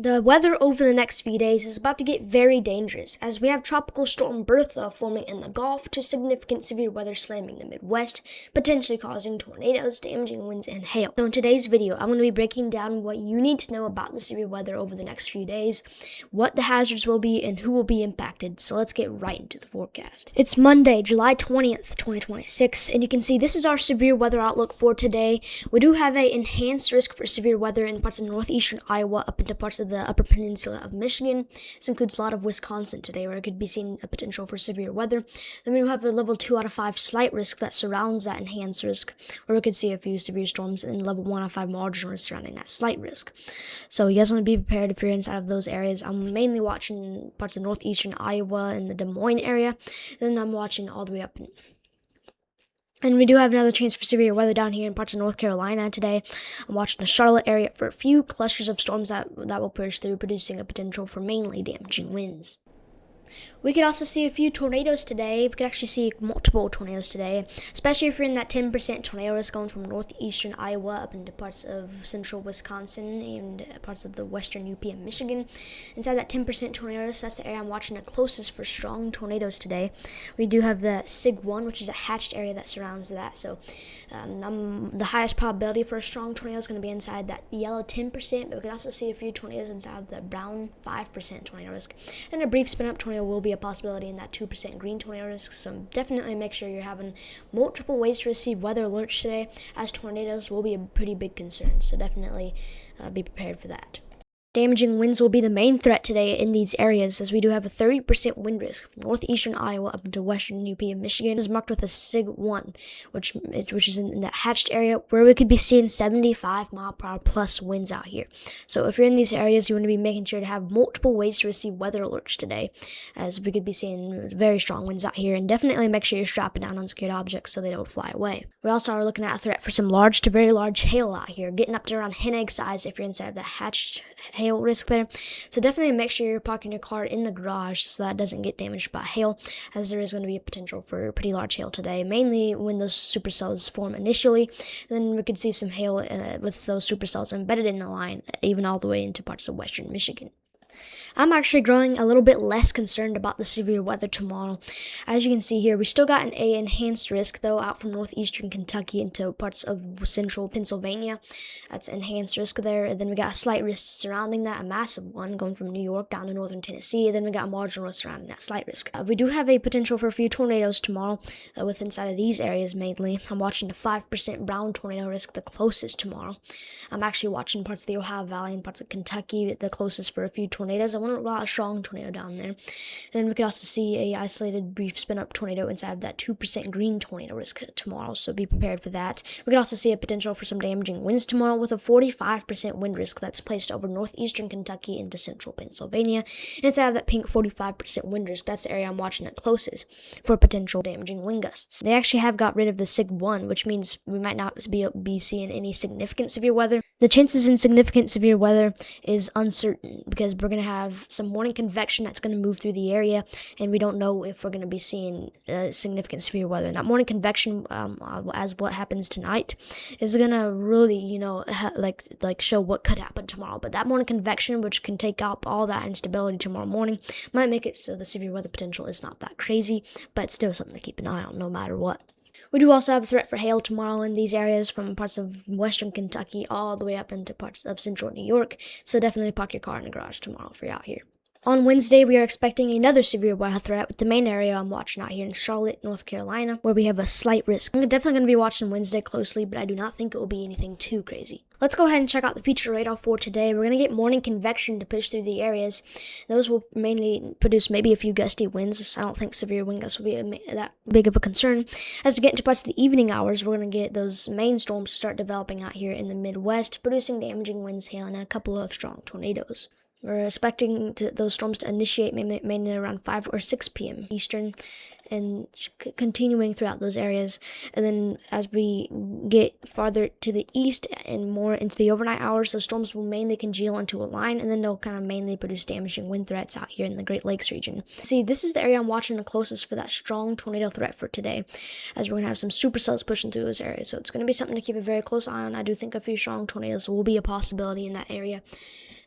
The weather over the next few days is about to get very dangerous, as we have Tropical Storm Bertha forming in the Gulf to significant severe weather slamming the Midwest, potentially causing tornadoes, damaging winds, and hail. So in today's video, I'm going to be breaking down what you need to know about the severe weather over the next few days, what the hazards will be, and who will be impacted. So let's get right into the forecast. It's Monday, July 20th, 2026, and you can see this is our severe weather outlook for today. We do have an enhanced risk for severe weather in parts of northeastern Iowa up into parts of the upper peninsula of Michigan. This includes a lot of Wisconsin today, where it could be seen a potential for severe weather. Then we have a level 2 out of 5 slight risk that surrounds that enhanced risk, where we could see a few severe storms, and level 1 out of 5 marginal risk surrounding that slight risk. So you guys want to be prepared if you're inside of those areas. I'm mainly watching parts of northeastern Iowa and the Des Moines area. Then I'm watching all the way up and we do have another chance for severe weather down here in parts of North Carolina today. I'm watching the Charlotte area for a few clusters of storms that will push through, producing a potential for mainly damaging winds. We could also see a few tornadoes today. We could actually see multiple tornadoes today, especially if you're in that 10% tornado risk going from northeastern Iowa up into parts of central Wisconsin and parts of the western UP and Michigan. Inside that 10% tornado risk, that's the area I'm watching the closest for strong tornadoes today. We do have the SIG-1, which is a hatched area that surrounds that. So the highest probability for a strong tornado is going to be inside that yellow 10%, but we could also see a few tornadoes inside the brown 5% tornado risk. And a brief spin-up tornado will be a possibility in that 2% green tornado risk, so definitely make sure you're having multiple ways to receive weather alerts today, as tornadoes will be a pretty big concern, so definitely be prepared for that. Damaging winds will be the main threat today in these areas, as we do have a 30% wind risk from northeastern Iowa up into western UP and Michigan. It is marked with a SIG-1, which is in that hatched area where we could be seeing 75-mile-per-hour plus winds out here. So if you're in these areas, you want to be making sure to have multiple ways to receive weather alerts today, as we could be seeing very strong winds out here, and definitely make sure you're strapping down unsecured objects so they don't fly away. We also are looking at a threat for some large to very large hail out here, getting up to around hen egg size if you're inside of the hatched hail risk there. So definitely make sure you're parking your car in the garage so that it doesn't get damaged by hail, as there is going to be a potential for pretty large hail today, mainly when those supercells form initially. And then we could see some hail with those supercells embedded in the line, even all the way into parts of western Michigan. I'm actually growing a little bit less concerned about the severe weather tomorrow. As you can see here, we still got an enhanced risk, though, out from northeastern Kentucky into parts of central Pennsylvania. That's enhanced risk there. And then we got a slight risk surrounding that, a massive one, going from New York down to northern Tennessee. And then we got a marginal risk surrounding that slight risk. We do have a potential for a few tornadoes tomorrow, with inside of these areas mainly. I'm watching the 5% brown tornado risk the closest tomorrow. I'm actually watching parts of the Ohio Valley and parts of Kentucky the closest for a few tornadoes. I want a strong tornado down there. And then we could also see a isolated brief spin-up tornado inside of that 2% green tornado risk tomorrow, so be prepared for that. We could also see a potential for some damaging winds tomorrow, with a 45% wind risk that's placed over northeastern Kentucky into central Pennsylvania. Inside of that pink 45% wind risk, that's the area I'm watching it closest for potential damaging wind gusts. They actually have got rid of the SIG-1, which means we might not be seeing any significant severe weather. The chances in significant severe weather is uncertain, because we're going to have some morning convection that's going to move through the area, and we don't know if we're going to be seeing significant severe weather. And that morning convection, as what happens tonight, is going to really, like show what could happen tomorrow. But that morning convection, which can take up all that instability tomorrow morning, might make it so the severe weather potential is not that crazy, but it's still something to keep an eye on no matter what. We do also have a threat for hail tomorrow in these areas, from parts of western Kentucky all the way up into parts of central New York, so definitely park your car in the garage tomorrow if you're out here. On Wednesday, we are expecting another severe weather threat, with the main area I'm watching out here in Charlotte, North Carolina, where we have a slight risk. I'm definitely going to be watching Wednesday closely, but I do not think it will be anything too crazy. Let's go ahead and check out the future radar for today. We're going to get morning convection to push through the areas. Those will mainly produce maybe a few gusty winds. I don't think severe wind gusts will be that big of a concern. As we get into parts of the evening hours, we're going to get those main storms to start developing out here in the Midwest, producing damaging winds, hail, and a couple of strong tornadoes. We're expecting those storms to initiate mainly around 5 or 6 p.m. Eastern, and continuing throughout those areas. And then as we get farther to the east and more into the overnight hours, those storms will mainly congeal into a line, and then they'll kind of mainly produce damaging wind threats out here in the Great Lakes region. See, this is the area I'm watching the closest for that strong tornado threat for today, as we're going to have some supercells pushing through those areas. So it's going to be something to keep a very close eye on. I do think a few strong tornadoes will be a possibility in that area.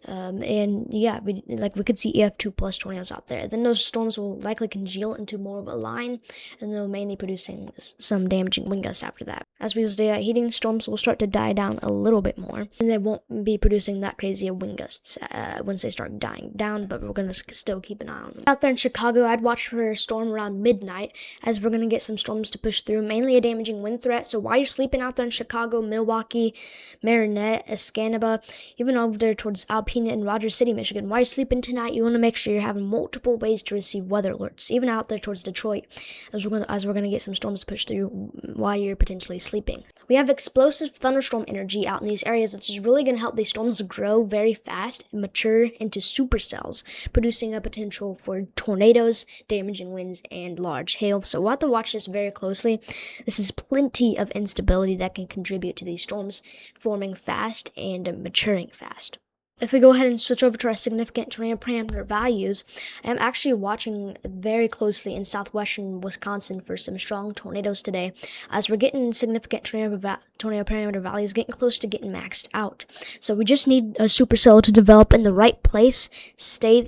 And yeah, we could see EF2 plus tornadoes out there. Then those storms will likely congeal into more of a line, and they'll mainly producing some damaging wind gusts after that. As we use daylight heating, storms will start to die down a little bit more, and they won't be producing that crazy of wind gusts once they start dying down, but we're going to still keep an eye on them. Out there in Chicago, I'd watch for a storm around midnight, as we're going to get some storms to push through, mainly a damaging wind threat. So while you're sleeping out there in Chicago, Milwaukee, Marinette, Escanaba, even over there towards Alpena and Rogers City, Michigan, while you're sleeping tonight, you want to make sure you're having multiple ways to receive weather alerts, even out there towards Detroit, as we're going to get some storms pushed through while you're potentially sleeping. We have explosive thunderstorm energy out in these areas, which is really going to help these storms grow very fast and mature into supercells, producing a potential for tornadoes, damaging winds, and large hail. So we'll have to watch this very closely. This is plenty of instability that can contribute to these storms forming fast and maturing fast. If we go ahead and switch over to our significant tornado parameter values, I'm actually watching very closely in southwestern Wisconsin for some strong tornadoes today, as we're getting significant tornado parameter values getting close to getting maxed out. So we just need a supercell to develop in the right place, stay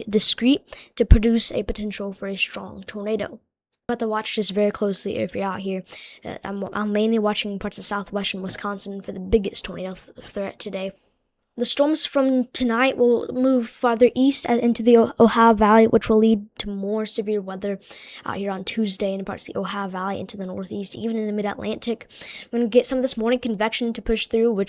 discreet to produce a potential for a strong tornado. You have to watch this very closely if you're out here. I'm mainly watching parts of southwestern Wisconsin for the biggest tornado threat today. The storms from tonight will move farther east into the Ohio Valley, which will lead to more severe weather out here on Tuesday in parts of the Ohio Valley into the northeast, even in the mid-Atlantic. We're going to get some of this morning convection to push through, we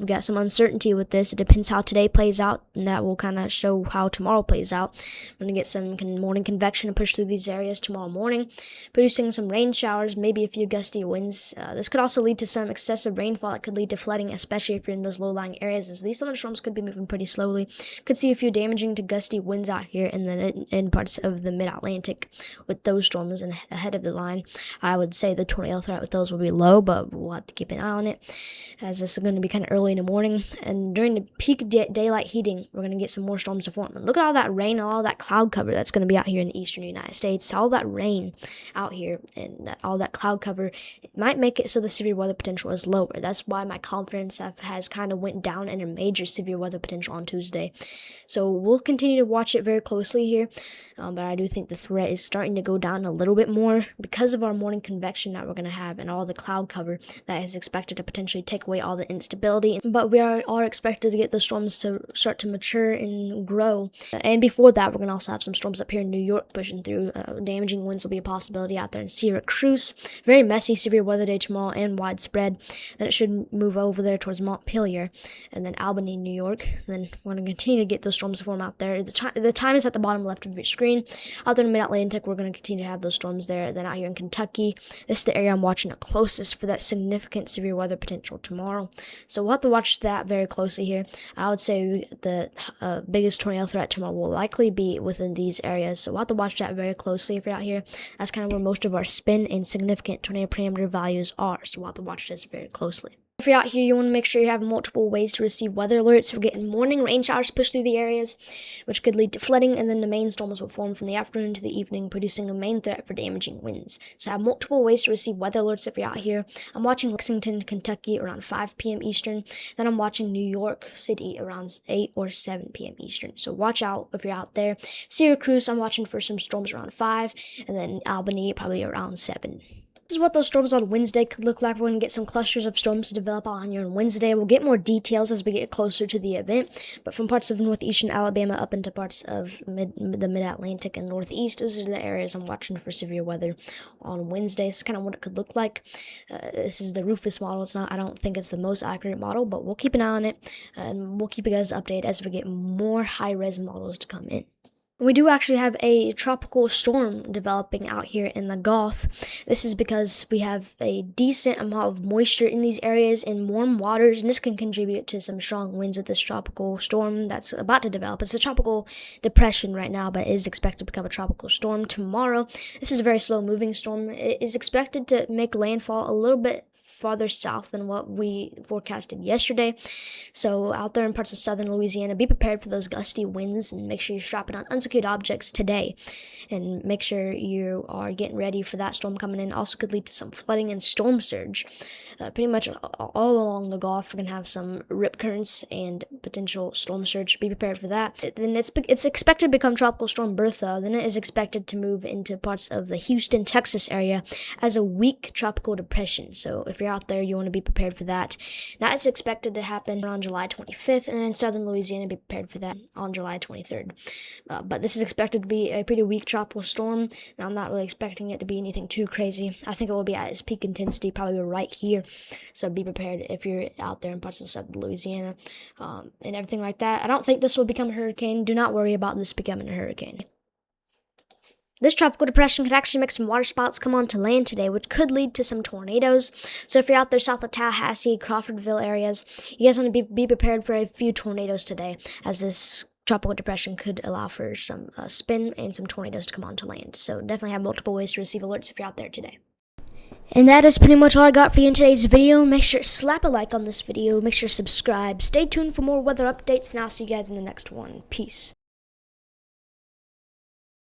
got some uncertainty with this. It depends how today plays out, and that will kind of show how tomorrow plays out. We're going to get some morning convection to push through these areas tomorrow morning, producing some rain showers, maybe a few gusty winds. This could also lead to some excessive rainfall that could lead to flooding, especially if you're in those low-lying areas, as these thunderstorms could be moving pretty slowly. Could see a few damaging to gusty winds out here in parts of the mid-Atlantic with those storms and ahead of the line. I would say the tornado threat with those will be low, but we'll have to keep an eye on it, as this is going to be kind of early in the morning. And during the peak daylight heating, we're going to get some more storms to form. And look at all that rain, all that cloud cover that's going to be out here in the eastern United States. All that rain out here and all that cloud cover, it might make it so the severe weather potential is lower. That's why my confidence has kind of went down in a major severe weather potential on Tuesday. So we'll continue to watch it very closely here, but I do think the threat is starting to go down a little bit more because of our morning convection that we're going to have and all the cloud cover that is expected to potentially take away all the instability. But we are expected to get the storms to start to mature and grow, and before that we're going to also have some storms up here in New York pushing through. Damaging winds will be a possibility out there in Syracuse. Very messy severe weather day tomorrow and widespread. Then it should move over there towards Montpelier and then Albany, New York. Then we're going to continue to get those storms to form out there. The time is at the bottom left of your screen. Out there in mid-Atlantic, we're going to continue to have those storms there. Then out here in Kentucky, this is the area I'm watching the closest for that significant severe weather potential tomorrow. So we'll have to watch that very closely here. I would say the biggest tornado threat tomorrow will likely be within these areas. So we'll have to watch that very closely if you're out here. That's kind of where most of our spin and significant tornado parameter values are. So we'll have to watch this very closely. If you're out here, you want to make sure you have multiple ways to receive weather alerts. We're getting morning rain showers push through the areas, which could lead to flooding, and then the main storms will form from the afternoon to the evening, producing a main threat for damaging winds. So I have multiple ways to receive weather alerts if you're out here. I'm watching Lexington, Kentucky around 5 p.m. Eastern. Then I'm watching New York City around 8 or 7 p.m. Eastern. So watch out if you're out there. Syracuse, I'm watching for some storms around 5, and then Albany probably around 7. This is what those storms on Wednesday could look like. We're going to get some clusters of storms to develop on here on Wednesday. We'll get more details as we get closer to the event, but from parts of northeastern Alabama up into parts of the mid-Atlantic and northeast, those are the areas I'm watching for severe weather on Wednesday. This is kind of what it could look like. This is the Rufus model. I don't think it's the most accurate model, but we'll keep an eye on it, and we'll keep you guys updated as we get more high-res models to come in. We do actually have a tropical storm developing out here in the Gulf. This is because we have a decent amount of moisture in these areas in warm waters, and this can contribute to some strong winds with this tropical storm that's about to develop. It's a tropical depression right now, but it is expected to become a tropical storm tomorrow. This is a very slow-moving storm. It is expected to make landfall a little bit farther south than what we forecasted yesterday. So out there in parts of southern Louisiana, be prepared for those gusty winds, and make sure you're strapping on unsecured objects today, and make sure you are getting ready for that storm coming in. Also could lead to some flooding and storm surge. Pretty much all along the Gulf, we're going to have some rip currents and potential storm surge. Be prepared for that. Then it's expected to become Tropical Storm Bertha. Then it is expected to move into parts of the Houston, Texas area as a weak tropical depression. So if you're out there, you want to be prepared for that. That is expected to happen on July 25th, and then in southern Louisiana, be prepared for that on July 23rd. But this is expected to be a pretty weak tropical storm, and I'm not really expecting it to be anything too crazy. I think it will be at its peak intensity, probably right here. So be prepared if you're out there in parts of southern Louisiana and everything like that. I don't think this will become a hurricane. Do not worry about this becoming a hurricane. This tropical depression could actually make some water spouts come onto land today, which could lead to some tornadoes. So if you're out there south of Tallahassee, Crawfordville areas, you guys want to be prepared for a few tornadoes today, as this tropical depression could allow for some spin and some tornadoes to come onto land. So definitely have multiple ways to receive alerts if you're out there today. And that is pretty much all I got for you in today's video. Make sure to slap a like on this video. Make sure to subscribe. Stay tuned for more weather updates, and I'll see you guys in the next one. Peace.